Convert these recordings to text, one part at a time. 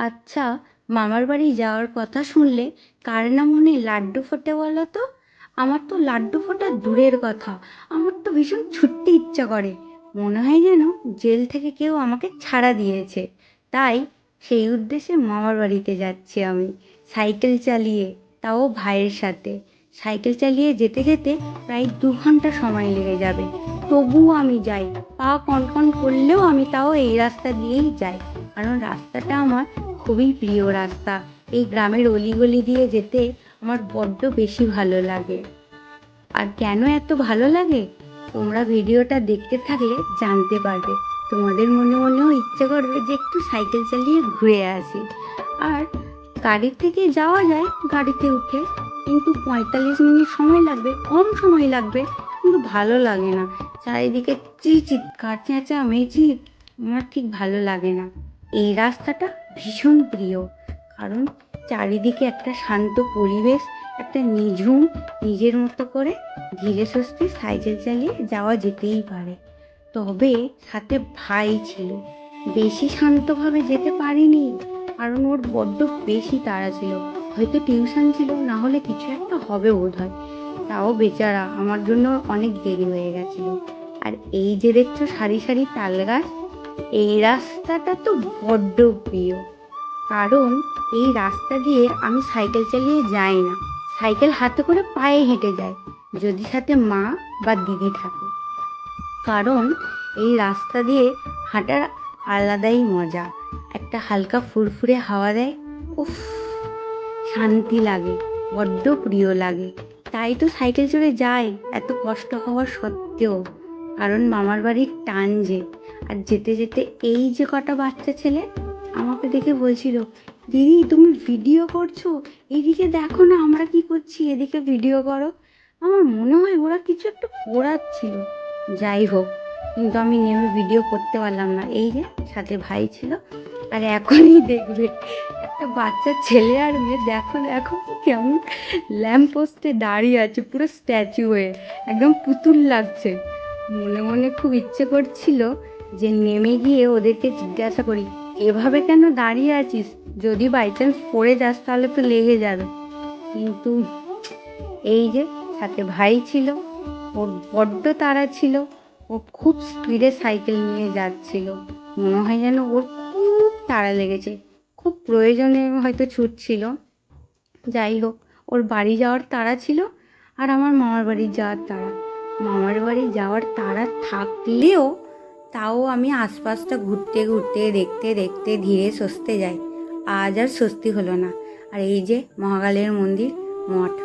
আচ্ছা, মামার বাড়ি যাওয়ার কথা শুনলে কার না মনে লাড্ডু ফোটে বলো তো? আমার তো লাড্ডু ফোটা দূরের কথা, আমার তো ভীষণ ছুটতে ইচ্ছা করে। মনে হয় যেন জেল থেকে কেউ আমাকে ছাড়া দিয়েছে। তাই সেই উদ্দেশ্যে মামার বাড়িতে যাচ্ছি আমি, সাইকেল চালিয়ে, তাও ভাইয়ের সাথে। সাইকেল চালিয়ে যেতে যেতে প্রায় 2 ঘন্টা সময় লেগে যাবে, তবুও আমি যাই। পা কনকন করলেও আমি তাও এই রাস্তা দিয়েই যাই, কারণ রাস্তাটা আমার খুবই প্রিয় রাস্তা। এই গ্রামের অলিগলি দিয়ে যেতে আমার বড্ড বেশি ভালো লাগে। আর কেন এত ভালো লাগে, তোমরা ভিডিওটা দেখতে থাকলে জানতে পারবে। তোমাদের মনে মনেও ইচ্ছে করবে যে একটু সাইকেল চালিয়ে ঘুরে আসি। আর গাড়ির থেকে যাওয়া যায় গাড়িতে উঠে, কিন্তু 45 মিনিট সময় লাগবে, কম সময় লাগবে, কিন্তু ভালো লাগে না। চারিদিকে চিৎকার চেঁচামেচি, আমার ঠিক ভালো লাগে না। এই রাস্তাটা ভীষণ প্রিয়, কারণ চারিদিকে একটা শান্ত পরিবেশ, একটা নিঝুম, নিজের মতো করে ধীরে সুস্থে সাইকেল চালিয়ে যাওয়া যেতেই পারে। তবে সাথে ভাই ছিল, বেশি শান্তভাবে যেতে পারিনি, কারণ ওর বড্ড বেশি তাড়া ছিল। হয়তো টিউশন ছিল, না হলে কিছু একটা হবে বোধহয়। তাও বেচারা আমার জন্য অনেক দেরি হয়ে গেছিল। আর এই যে দেখছো সারি সারি তাল গাছ, এই রাস্তাটা তো বড্ড প্রিয়, কারণ এই রাস্তা দিয়ে আমি সাইকেল চালিয়ে যাই না, সাইকেল হাতে করে পায়ে হেঁটে যাই, যদি সাথে মা বা দিদি থাকে। কারণ এই রাস্তা দিয়ে হাঁটার আলাদাই মজা, একটা হালকা ফুরফুরে হাওয়া দেয়, উফ, শান্তি লাগে, বড্ড প্রিয় লাগে। তাই তো সাইকেল চড়ে যাই এত কষ্ট হওয়ার সত্ত্বেও, কারণ মামার বাড়ির টান যে। আর যেতে যেতে এই যে কটা বাচ্চা ছেলে আমাকে দেখে বলছিল, দিদি তুমি ভিডিও করছো, এদিকে দেখো না আমরা কি করছি, এদিকে ভিডিও করো। আমার মনে হয় ওরা কিছু একটা করাচ্ছিল। যাই হোক, কিন্তু আমি নেমে ভিডিও করতে পারলাম না, এই যে সাথে ভাই ছিল। আর এখনই দেখবে একটা বাচ্চা ছেলে আর মেয়ে, দেখো দেখো কেমন ল্যাম্প পোস্টে দাঁড়িয়ে আছে পুরো স্ট্যাচু হয়ে, একদম পুতুল লাগছে। মনে মনে খুব ইচ্ছে করছিল যে নেমে গিয়ে ওদেরকে জিজ্ঞাসা করি, এভাবে কেন দাঁড়িয়ে আছিস, যদি বাই চান্স পড়ে যাস তাহলে তো লেগে যাবে। কিন্তু এই যে সাথে ভাই ছিল, ওর বড্ড তাড়া ছিল, ও খুব স্পিডে সাইকেল নিয়ে যাচ্ছিল। মনে হয় যেন ওর খুব তাড়া লেগেছে, খুব প্রয়োজনে হয়তো ছুটছিল। যাই হোক, ওর বাড়ি যাওয়ার তাড়া ছিল, আর আমার মামার বাড়ি যাওয়ার তাড়া। মামার বাড়ি যাওয়ার তাড়া থাকলেও তাও আমি আশপাশটা ঘুরতে ঘুরতে দেখতে দেখতে ধীরে সুস্থে যাই। আজ আর স্বস্তি হলো না। আর এই যে মহাকালের মন্দির, মঠ,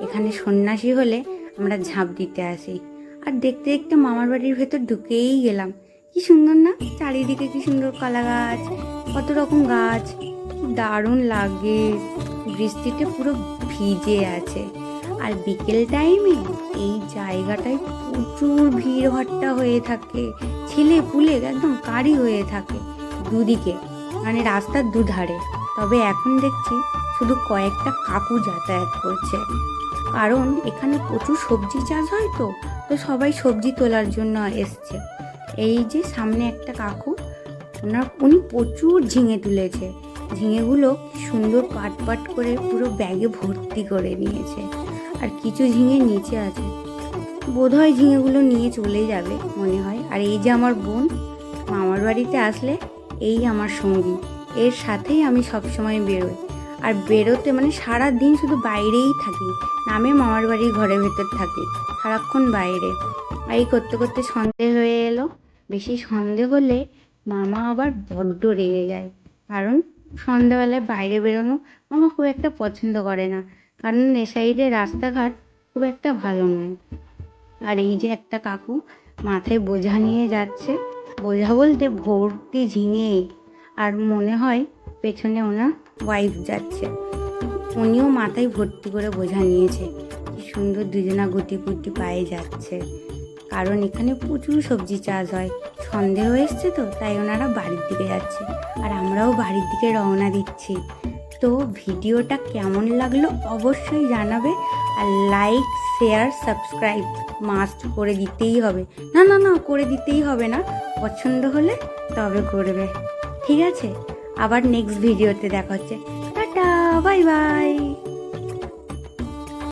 এখানে সন্ন্যাসী হলে আমরা ঝাঁপ দিতে আসি। আর দেখতে দেখতে মামার বাড়ির ভেতর ঢুকেই গেলাম। কি সুন্দর না, চারিদিকে কি সুন্দর কলা গাছ, কত রকম গাছ, দারুণ লাগে। বৃষ্টিতে পুরো ভিজে আছে। আর বিকেল টাইমে এই জায়গাটায় প্রচুর ভিড় ভাট্টা হয়ে থাকে, ছেলে পুলে একদম কারি হয়ে থাকে দুদিকে, মানে রাস্তার দুধারে। তবে এখন দেখছি শুধু কয়েকটা কাকু যাতায়াত করছে, কারণ এখানে প্রচুর সবজি চাষ হয়, তো তো সবাই সবজি তোলার জন্য এসছে। এই যে সামনে একটা কাকু, উনি প্রচুর ঝিঙে তুলেছে। ঝিঙেগুলো সুন্দর পাট পাট করে পুরো ব্যাগে ভর্তি করে নিয়েছে। আর কিছু ঝিঙে নিচে আছে, বোধহয় ঝিঙেগুলো নিয়ে চলে যাবে মনে হয়। আর এই যে আমার বোন, মামার বাড়িতে আসলে এই আমার সঙ্গী, এর সাথেই আমি সবসময় বেরোই। আর বেরোতে মানে সারা দিন শুধু বাইরেই থাকি, নামে মামার বাড়ির ঘরের ভেতর থাকি, সারাক্ষণ বাইরে। আর এই করতে করতে সন্ধে হয়ে এলো। বেশি সন্ধে হলে মামা আবার বড্ড রেগে যায়, কারণ সন্ধেবেলায় বাইরে বেরোনো মামা খুব একটা পছন্দ করে না, কারণ এ সাইডে রাস্তাঘাট খুব একটা ভালো নয়। আর এই যে একটা কাকু মাথায় বোঝা নিয়ে যাচ্ছে, বোঝা বলতে ভর্তি ঝিঙে। আর মনে হয় পেছনে ওনার ওয়াইফ যাচ্ছে, উনিও মাথায় ভর্তি করে বোঝা নিয়েছে। কি সুন্দর দুজনা গুটি গুটি পায়ে যাচ্ছে, কারণ এখানে প্রচুর সবজি চাষ হয়। সন্ধে হয়ে এসছে তো, তাই ওনারা বাড়ির দিকে যাচ্ছে, আর আমরাও বাড়ির দিকে রওনা দিচ্ছি। তো ভিডিওটা কেমন লাগলো অবশ্যই জানাবে। আর লাইক, শেয়ার, সাবস্ক্রাইব মাস্ট করে দিতেই হবে। না না না, করে দিতেই হবে না, পছন্দ হলে তবে করবে, ঠিক আছে? আবার নেক্সট ভিডিওতে দেখা হচ্ছে। Tata, bye bye.